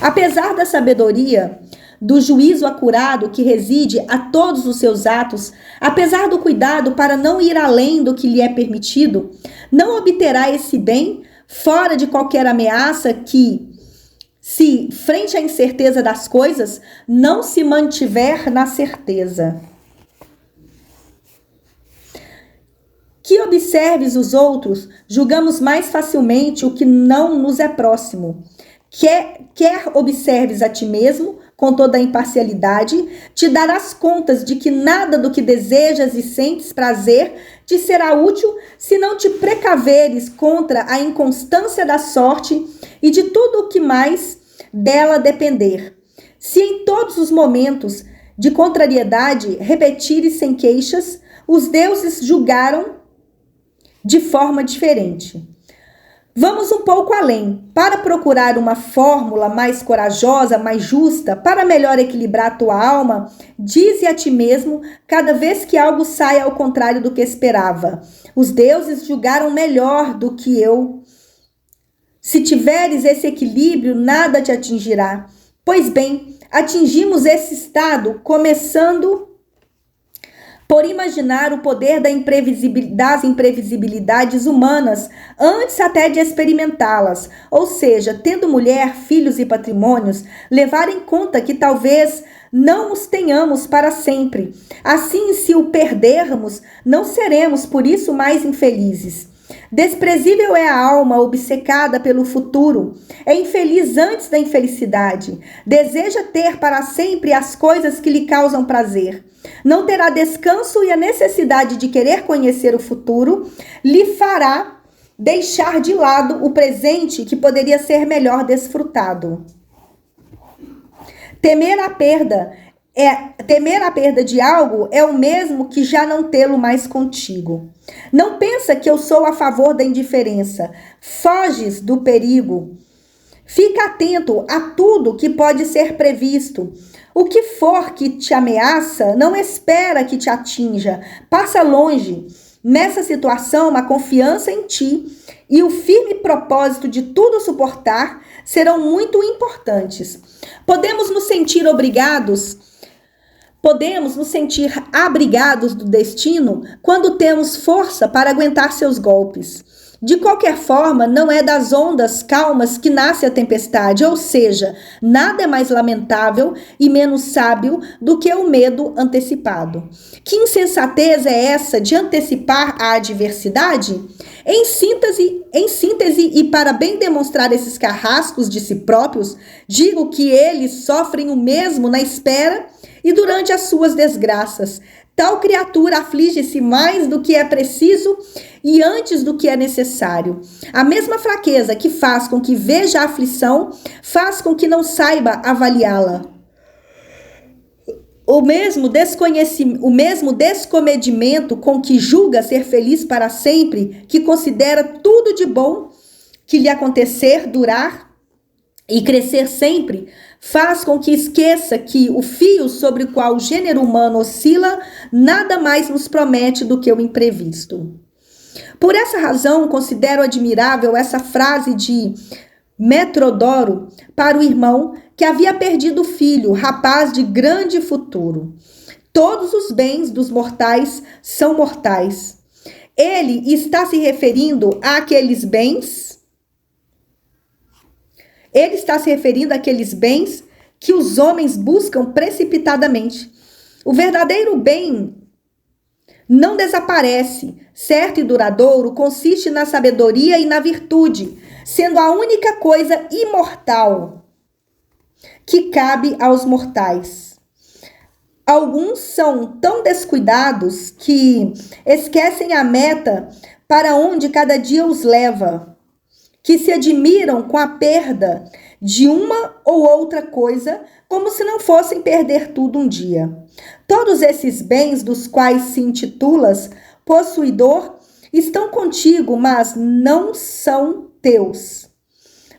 Apesar da sabedoria, do juízo acurado que reside a todos os seus atos, apesar do cuidado para não ir além do que lhe é permitido, não obterá esse bem fora de qualquer ameaça que, se frente à incerteza das coisas, não se mantiver na certeza. Que observes os outros, julgamos mais facilmente o que não nos é próximo. Quer observes a ti mesmo, com toda a imparcialidade, te darás contas de que nada do que desejas e sentes prazer te será útil se não te precaveres contra a inconstância da sorte e de tudo o que mais dela depender. Se em todos os momentos de contrariedade repetires sem queixas, os deuses julgaram de forma diferente. Vamos um pouco além. Para procurar uma fórmula mais corajosa, mais justa, para melhor equilibrar a tua alma, dize a ti mesmo cada vez que algo sai ao contrário do que esperava. Os deuses julgaram melhor do que eu. Se tiveres esse equilíbrio, nada te atingirá. Pois bem, atingimos esse estado começando por imaginar o poder das imprevisibilidades humanas antes até de experimentá-las, ou seja, tendo mulher, filhos e patrimônios, levar em conta que talvez não os tenhamos para sempre. Assim, se o perdermos, não seremos por isso mais infelizes. Desprezível é a alma obcecada pelo futuro. É infeliz antes da infelicidade. Deseja ter para sempre as coisas que lhe causam prazer. Não terá descanso e a necessidade de querer conhecer o futuro lhe fará deixar de lado o presente que poderia ser melhor desfrutado. Temer a perda de algo é o mesmo que já não tê-lo mais contigo. Não pensa que eu sou a favor da indiferença. Foges do perigo. Fica atento a tudo que pode ser previsto. O que for que te ameaça, não espera que te atinja. Passa longe. Nessa situação, a confiança em ti e o firme propósito de tudo suportar serão muito importantes. Podemos nos sentir abrigados do destino quando temos força para aguentar seus golpes. De qualquer forma, não é das ondas calmas que nasce a tempestade, ou seja, nada é mais lamentável e menos sábio do que o medo antecipado. Que insensatez é essa de antecipar a adversidade? Em síntese, e para bem demonstrar esses carrascos de si próprios, digo que eles sofrem o mesmo na espera e durante as suas desgraças. Tal criatura aflige-se mais do que é preciso e antes do que é necessário. A mesma fraqueza que faz com que veja a aflição, faz com que não saiba avaliá-la. O mesmo descomedimento com que julga ser feliz para sempre, que considera tudo de bom que lhe acontecer, durar e crescer sempre, faz com que esqueça que o fio sobre o qual o gênero humano oscila nada mais nos promete do que o imprevisto. Por essa razão, considero admirável essa frase de Metrodoro para o irmão que havia perdido o filho, rapaz de grande futuro. Todos os bens dos mortais são mortais. Ele está se referindo àqueles bens que os homens buscam precipitadamente. O verdadeiro bem não desaparece. Certo e duradouro consiste na sabedoria e na virtude, sendo a única coisa imortal que cabe aos mortais. Alguns são tão descuidados que esquecem a meta para onde cada dia os leva, que se admiram com a perda de uma ou outra coisa, como se não fossem perder tudo um dia. Todos esses bens dos quais se intitulas possuidor estão contigo, mas não são teus.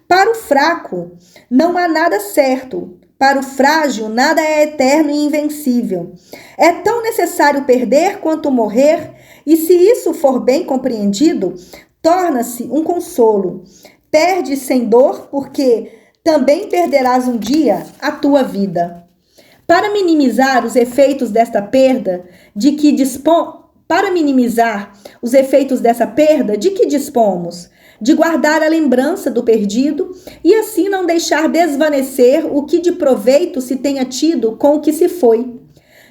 Para o fraco, não há nada certo. Para o frágil, nada é eterno e invencível. É tão necessário perder quanto morrer, e se isso for bem compreendido, torna-se um consolo. Perde sem dor, porque também perderás um dia a tua vida. Para minimizar os efeitos desta perda, de que dispomos? De guardar a lembrança do perdido e assim não deixar desvanecer o que de proveito se tenha tido com o que se foi.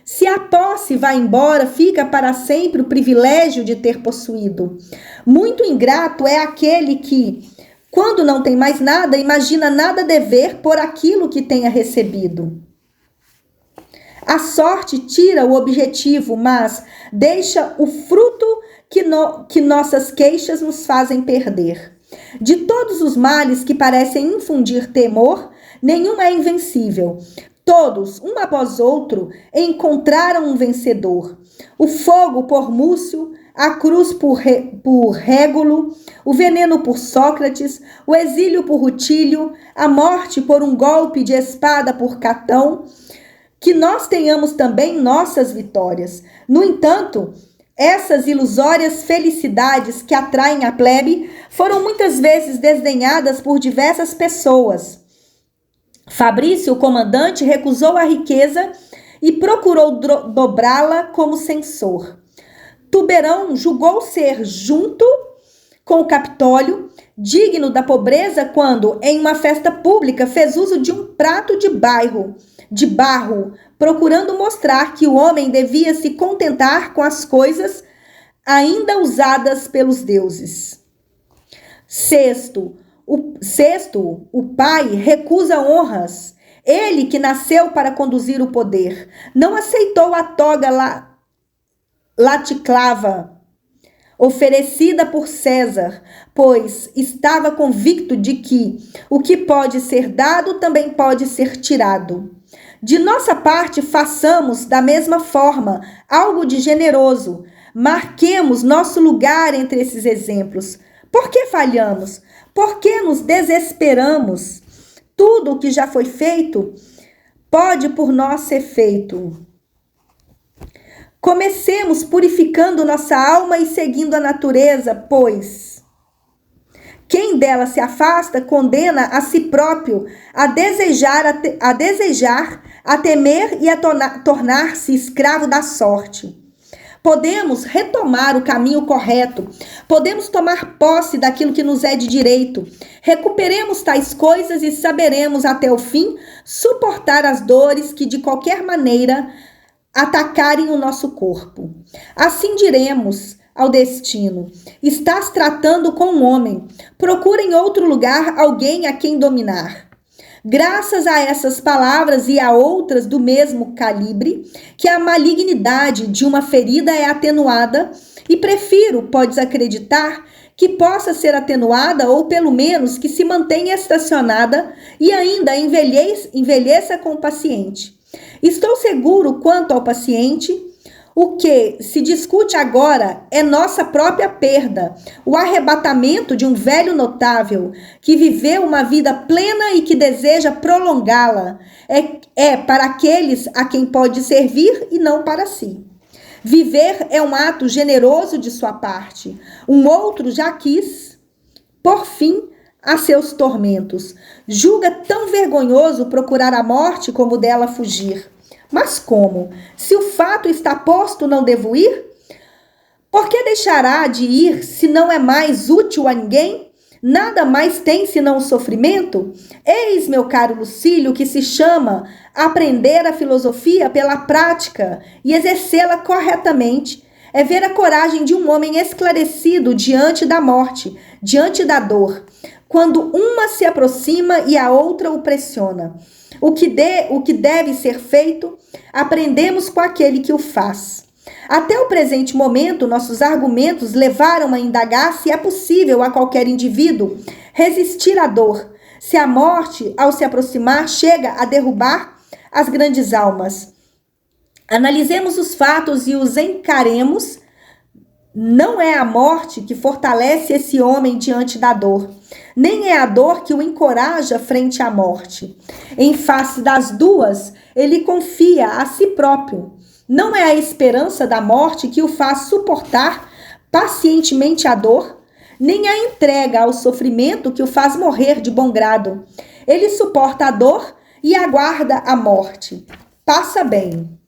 Se a posse vai embora, fica para sempre o privilégio de ter possuído. Muito ingrato é aquele que, quando não tem mais nada, imagina nada dever por aquilo que tenha recebido. A sorte tira o objetivo, mas deixa o fruto que nossas queixas nos fazem perder. De todos os males que parecem infundir temor, nenhum é invencível. Todos, um após outro, encontraram um vencedor. O fogo por Múcio, a cruz por Régulo, o veneno por Sócrates, o exílio por Rutílio, a morte por um golpe de espada por Catão. Que nós tenhamos também nossas vitórias. No entanto, essas ilusórias felicidades que atraem a plebe foram muitas vezes desdenhadas por diversas pessoas. Fabrício, o comandante, recusou a riqueza e procurou dobrá-la como censor. Tuberão julgou ser, junto com o Capitólio, digno da pobreza quando, em uma festa pública, fez uso de um prato de barro, procurando mostrar que o homem devia se contentar com as coisas ainda usadas pelos deuses. Sexto, o pai recusa honras. Ele que nasceu para conduzir o poder, não aceitou a toga laticlava oferecida por César, pois estava convicto de que o que pode ser dado também pode ser tirado. De nossa parte, façamos da mesma forma algo de generoso. Marquemos nosso lugar entre esses exemplos. Por que falhamos? Por que nos desesperamos? Tudo o que já foi feito pode por nós ser feito. Comecemos purificando nossa alma e seguindo a natureza, pois quem dela se afasta condena a si próprio a desejar, a temer e a tornar-se escravo da sorte. Podemos retomar o caminho correto, podemos tomar posse daquilo que nos é de direito. Recuperemos tais coisas e saberemos até o fim suportar as dores que de qualquer maneira atacarem o nosso corpo. Assim diremos ao destino: estás tratando com um homem, procura em outro lugar alguém a quem dominar. Graças a essas palavras e a outras do mesmo calibre, que a malignidade de uma ferida é atenuada, e prefiro, podes acreditar, que possa ser atenuada ou pelo menos que se mantenha estacionada e ainda envelheça com o paciente. Estou seguro quanto ao paciente. O que se discute agora é nossa própria perda, o arrebatamento de um velho notável que viveu uma vida plena e que deseja prolongá-la. É para aqueles a quem pode servir e não para si. Viver é um ato generoso de sua parte. Um outro já quis, por fim, a seus tormentos. Julga tão vergonhoso procurar a morte como dela fugir. Mas como? Se o fato está posto, não devo ir? Por que deixará de ir se não é mais útil a ninguém? Nada mais tem senão o sofrimento? Eis, meu caro Lucílio, que se chama aprender a filosofia pela prática e exercê-la corretamente. É ver a coragem de um homem esclarecido diante da morte, diante da dor, quando uma se aproxima e a outra o pressiona. O que deve ser feito, aprendemos com aquele que o faz. Até o presente momento, nossos argumentos levaram a indagar se é possível a qualquer indivíduo resistir à dor, se a morte, ao se aproximar, chega a derrubar as grandes almas. Analisemos os fatos e os encaremos. Não é a morte que fortalece esse homem diante da dor, nem é a dor que o encoraja frente à morte. Em face das duas, ele confia a si próprio. Não é a esperança da morte que o faz suportar pacientemente a dor, nem a entrega ao sofrimento que o faz morrer de bom grado. Ele suporta a dor e aguarda a morte. Passa bem.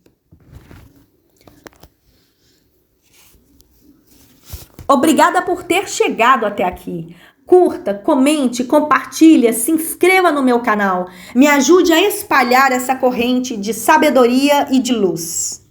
Obrigada por ter chegado até aqui. Curta, comente, compartilhe, se inscreva no meu canal. Me ajude a espalhar essa corrente de sabedoria e de luz.